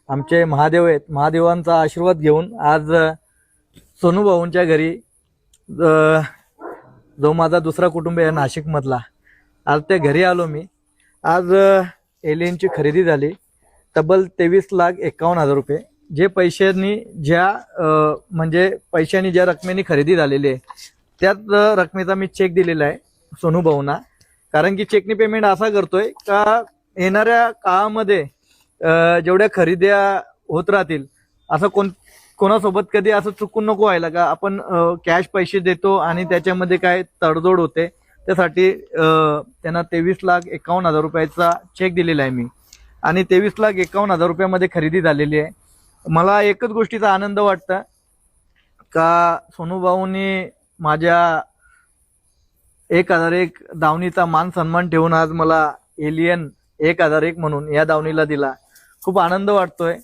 आमचे महादेव आहेत, महादेवांचा आशीर्वाद घेऊन आज सोनू भाऊंच्या घरी जो माझा दुसरा कुटुंब आहे नाशिक मधला, आज त्या घरी आलो मी। आज एलियनची खरेदी झाली तब्बल 23,51,000 रुपये। जे पैशांनी म्हणजे पैशांनी ज्या रकमेने खरेदी झालेली आहे त्याच रकमेचा मी चेक दिलेला आहे सोनू भाऊंना। कारण की चेकनी पेमेंट असा करतोय का येणाऱ्या काळामध्ये जेवढ्या खरेद्या होत राहतील असं कोणासोबत कधी असं चुकून नको व्हायला का आपण कॅश पैसे देतो आणि त्याच्यामध्ये काय तडजोड होते। त्यासाठी त्यांना 23,51,000 रुपयाचा चेक दिलेला आहे मी आणि 23,51,000 रुपयामध्ये खरेदी झालेली आहे। मला एकच गोष्टीचा आनंद वाटतं का सोनू भाऊंनी माझ्या 1001 दावणीचा मान सन्मान ठेवून आज मला एलियन 1001 म्हणून या दावणीला दिला। खूप आनंद वाटतोय